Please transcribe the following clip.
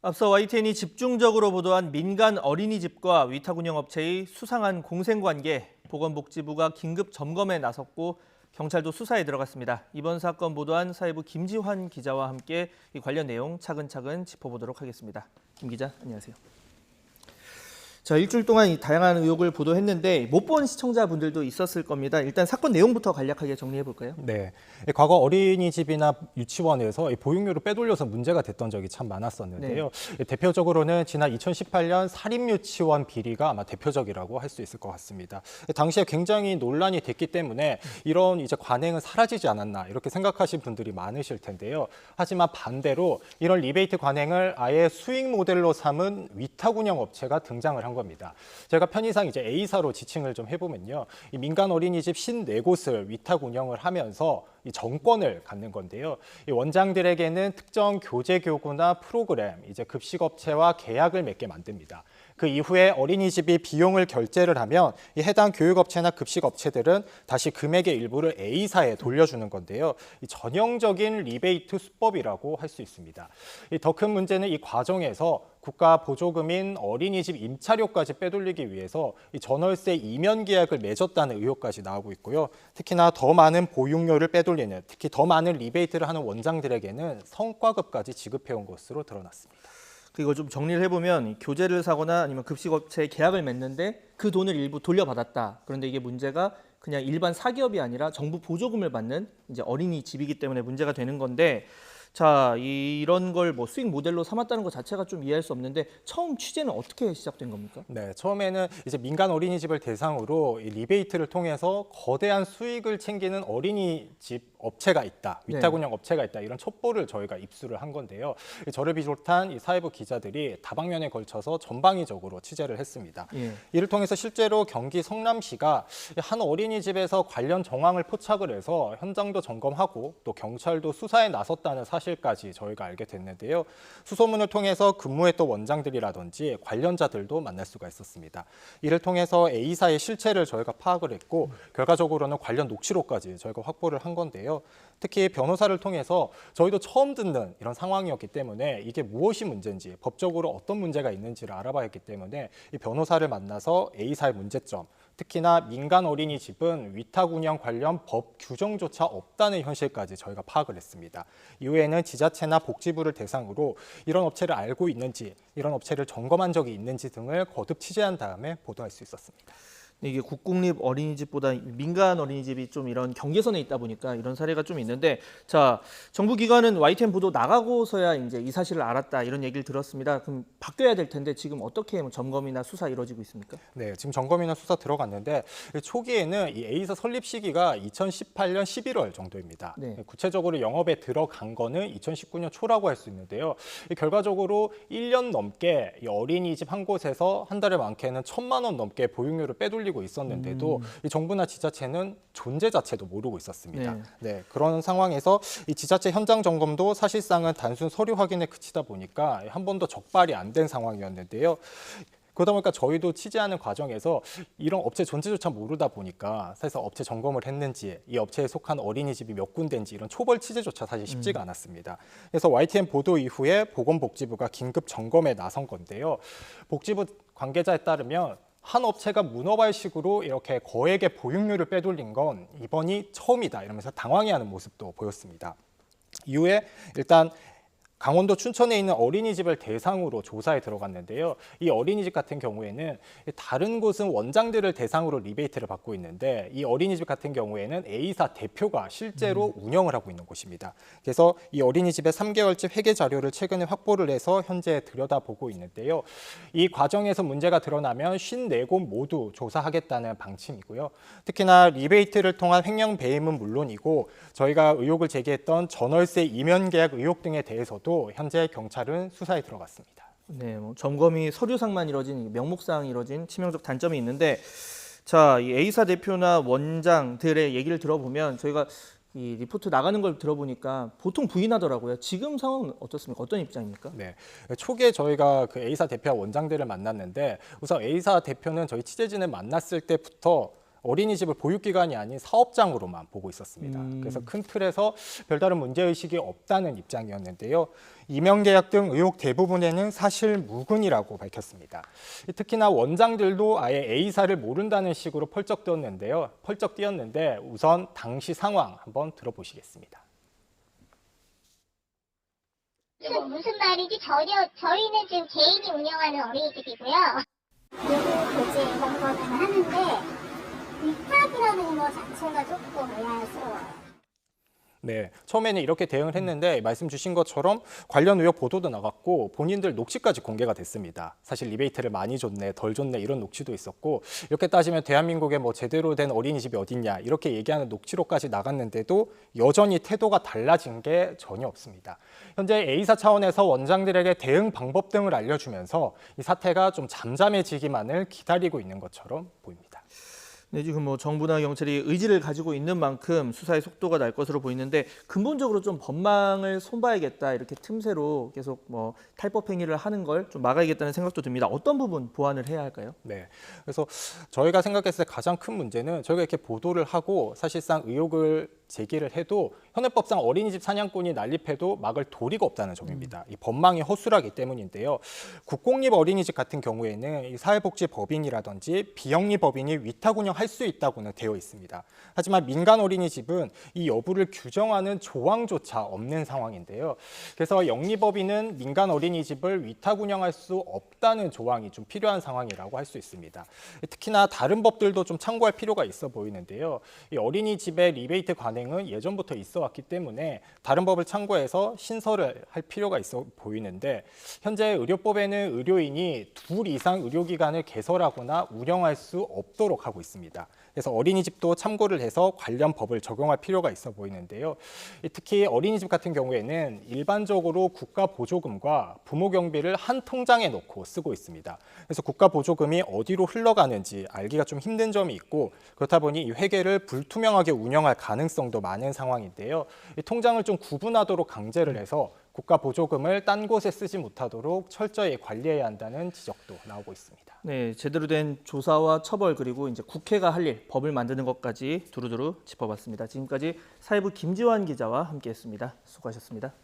앞서 YTN이 집중적으로 보도한 민간 어린이집과 위탁 운영업체의 수상한 공생관계, 보건복지부가 긴급 점검에 나섰고 경찰도 수사에 들어갔습니다. 이번 사건 보도한 사회부 김지환 기자와 함께 이 관련 내용 차근차근 짚어보도록 하겠습니다. 김 기자, 안녕하세요. 자, 일주일 동안 이 다양한 의혹을 보도했는데 못 본 시청자분들도 있었을 겁니다. 일단 사건 내용부터 간략하게 정리해 볼까요? 네, 과거 어린이집이나 유치원에서 보육료를 빼돌려서 문제가 됐던 적이 참 많았었는데요. 네. 대표적으로는 지난 2018년 사립유치원 비리가 아마 대표적이라고 할 수 있을 것 같습니다. 당시에 굉장히 논란이 됐기 때문에 이런 이제 관행은 사라지지 않았나 이렇게 생각하신 분들이 많으실 텐데요. 하지만 반대로 이런 리베이트 관행을 아예 수익 모델로 삼은 위탁 운영 업체가 등장을 한 겁니다. 제가 편의상 이제 A사로 지칭을 좀 해보면요. 이 민간 어린이집 54곳을 위탁 운영을 하면서 이 정권을 갖는 건데요. 이 원장들에게는 특정 교재 교구나 프로그램, 이제 급식업체와 계약을 맺게 만듭니다. 그 이후에 어린이집이 비용을 결제를 하면 이 해당 교육업체나 급식업체들은 다시 금액의 일부를 A사에 돌려주는 건데요. 이 전형적인 리베이트 수법이라고 할 수 있습니다. 더 큰 문제는 이 과정에서 국가 보조금인 어린이집 임차료까지 빼돌리기 위해서 이 전월세 이면 계약을 맺었다는 의혹까지 나오고 있고요. 특히나 더 많은 보육료를 빼돌리는, 특히 더 많은 리베이트를 하는 원장들에게는 성과급까지 지급해온 것으로 드러났습니다. 그리고 좀 정리를 해보면 교재를 사거나 아니면 급식업체에 계약을 맺는데 그 돈을 일부 돌려받았다. 그런데 이게 문제가 그냥 일반 사기업이 아니라 정부 보조금을 받는 이제 어린이집이기 때문에 문제가 되는 건데, 자, 이런 걸 뭐 수익 모델로 삼았다는 것 자체가 좀 이해할 수 없는데 처음 취재는 어떻게 시작된 겁니까? 네, 처음에는 이제 민간 어린이집을 대상으로 이 리베이트를 통해서 거대한 수익을 챙기는 어린이집 업체가 있다, 위탁 운영 업체가 있다, 이런 첩보를 저희가 입수를 한 건데요. 저를 비롯한 이 사회부 기자들이 다방면에 걸쳐서 전방위적으로 취재를 했습니다. 이를 통해서 실제로 경기 성남시가 한 어린이집에서 관련 정황을 포착을 해서 현장도 점검하고 또 경찰도 수사에 나섰다는 사실까지 저희가 알게 됐는데요. 수소문을 통해서 근무했던 원장들이라든지 관련자들도 만날 수가 있었습니다. 이를 통해서 A사의 실체를 저희가 파악을 했고 결과적으로는 관련 녹취록까지 저희가 확보를 한 건데요. 특히 변호사를 통해서 저희도 처음 듣는 이런 상황이었기 때문에 이게 무엇이 문제인지, 법적으로 어떤 문제가 있는지를 알아봐야 했기 때문에 이 변호사를 만나서 A사의 문제점, 특히나 민간 어린이집은 위탁 운영 관련 법 규정조차 없다는 현실까지 저희가 파악을 했습니다. 이후에는 지자체나 복지부를 대상으로 이런 업체를 알고 있는지, 이런 업체를 점검한 적이 있는지 등을 거듭 취재한 다음에 보도할 수 있었습니다. 이게 국공립 어린이집보다 민간 어린이집이 좀 이런 경계선에 있다 보니까 이런 사례가 좀 있는데, 자, 정부 기관은 YTN 보도 나가고서야 이제 이 사실을 알았다 이런 얘기를 들었습니다. 그럼 바뀌어야 될 텐데 지금 어떻게 점검이나 수사 이루어지고 있습니까? 네, 지금 점검이나 수사 들어갔는데 초기에는 이 A사 설립 시기가 2018년 11월 정도입니다. 네. 구체적으로 영업에 들어간 거는 2019년 초라고 할 수 있는데요. 결과적으로 1년 넘게 이 어린이집 한 곳에서 한 달에 많게는 1,000만 원 넘게 보육료를 빼돌리고 있었는데도 이 정부나 지자체는 존재 자체도 모르고 있었습니다. 네, 그런 상황에서 이 지자체 현장 점검도 사실상은 단순 서류 확인에 그치다 보니까 한 번도 적발이 안 된 상황이었는데요. 그러다 보니까 저희도 취재하는 과정에서 이런 업체 존재조차 모르다 보니까 사실 업체 점검을 했는지, 이 업체에 속한 어린이집이 몇 군데인지 이런 초벌 취재조차 사실 쉽지가 않았습니다. 그래서 YTN 보도 이후에 보건복지부가 긴급 점검에 나선 건데요. 복지부 관계자에 따르면 한 업체가 문어발식으로 이렇게 거액의 보육료를 빼돌린 건 이번이 처음이다 이러면서 당황해하는 모습도 보였습니다. 이후에 일단 강원도 춘천에 있는 어린이집을 대상으로 조사에 들어갔는데요. 이 어린이집 같은 경우에는 다른 곳은 원장들을 대상으로 리베이트를 받고 있는데 이 어린이집 같은 경우에는 A사 대표가 실제로 운영을 하고 있는 곳입니다. 그래서 이 어린이집의 3개월치 회계 자료를 최근에 확보를 해서 현재 들여다보고 있는데요. 이 과정에서 문제가 드러나면 54곳 모두 조사하겠다는 방침이고요. 특히나 리베이트를 통한 횡령 배임은 물론이고 저희가 의혹을 제기했던 전월세 이면 계약 의혹 등에 대해서도 현재 경찰은 수사에 들어갔습니다. 네, 뭐 점검이 서류상만 이루어진, 명목상 이루어진 치명적 단점이 있는데, 자, 이 A사 대표나 원장들의 얘기를 들어보면 저희가 이 리포트 나가는 걸 들어보니까 보통 부인하더라고요. 지금 상황은 어떻습니까? 어떤 입장입니까? 네, 초기에 저희가 그 A사 대표와 원장들을 만났는데 우선 A사 대표는 저희 취재진을 만났을 때부터 어린이집을 보육기관이 아닌 사업장으로만 보고 있었습니다. 그래서 큰 틀에서 별다른 문제의식이 없다는 입장이었는데요. 임용계약 등 의혹 대부분에는 사실 무근이라고 밝혔습니다. 특히나 원장들도 아예 A사를 모른다는 식으로 펄쩍 뛰었는데 우선 당시 상황 한번 들어보시겠습니다. 지금 무슨 말인지 저희는 지금 개인이 운영하는 어린이집이고요. 누구 교체 이런 거는 하는데 위탁이라는 거 자체가 조금 의아스러워요. 네, 처음에는 이렇게 대응을 했는데 말씀 주신 것처럼 관련 의혹 보도도 나갔고 본인들 녹취까지 공개가 됐습니다. 사실 리베이트를 많이 줬네, 덜 줬네 이런 녹취도 있었고 이렇게 따지면 대한민국에 뭐 제대로 된 어린이집이 어딨냐 이렇게 얘기하는 녹취록까지 나갔는데도 여전히 태도가 달라진 게 전혀 없습니다. 현재 A사 차원에서 원장들에게 대응 방법 등을 알려주면서 이 사태가 좀 잠잠해지기만을 기다리고 있는 것처럼 보입니다. 네, 지금 뭐 정부나 경찰이 의지를 가지고 있는 만큼 수사의 속도가 날 것으로 보이는데 근본적으로 좀 법망을 손봐야겠다 이렇게 틈새로 계속 뭐 탈법 행위를 하는 걸 좀 막아야겠다는 생각도 듭니다. 어떤 부분 보완을 해야 할까요? 네, 그래서 저희가 생각했을 때 가장 큰 문제는 저희가 이렇게 보도를 하고 사실상 의혹을 제기를 해도 현행법상 어린이집 사냥꾼이 난립해도 막을 도리가 없다는 점입니다. 이 법망이 허술하기 때문인데요. 국공립 어린이집 같은 경우에는 이 사회복지법인이라든지 비영리법인이 위탁 운영할 수 있다고는 되어 있습니다. 하지만 민간 어린이집은 이 여부를 규정하는 조항조차 없는 상황인데요. 그래서 영리법인은 민간 어린이집을 위탁 운영할 수 없다는 조항이 좀 필요한 상황이라고 할 수 있습니다. 특히나 다른 법들도 좀 참고할 필요가 있어 보이는데요. 이 어린이집의 리베이트 관행은 예전부터 있어 왔기 때문에 다른 법을 참고해서 신설을 할 필요가 있어 보이는데 현재 의료법에는 의료인이 2 이상 의료기관을 개설하거나 운영할 수 없도록 하고 있습니다. 그래서 어린이집도 참고를 해서 관련 법을 적용할 필요가 있어 보이는데요. 특히 어린이집 같은 경우에는 일반적으로 국가 보조금과 부모 경비를 한 통장에 넣고 쓰고 있습니다. 그래서 국가 보조금이 어디로 흘러가는지 알기가 좀 힘든 점이 있고 그렇다 보니 이 회계를 불투명하게 운영할 가능성도 많은 상황인데요. 이 통장을 좀 구분하도록 강제를 해서 국가 보조금을 딴 곳에 쓰지 못하도록 철저히 관리해야 한다는 지적도 나오고 있습니다. 네, 제대로 된 조사와 처벌 그리고 이제 국회가 할 일, 법을 만드는 것까지 두루두루 짚어봤습니다. 지금까지 사회부 김지환 기자와 함께했습니다. 수고하셨습니다.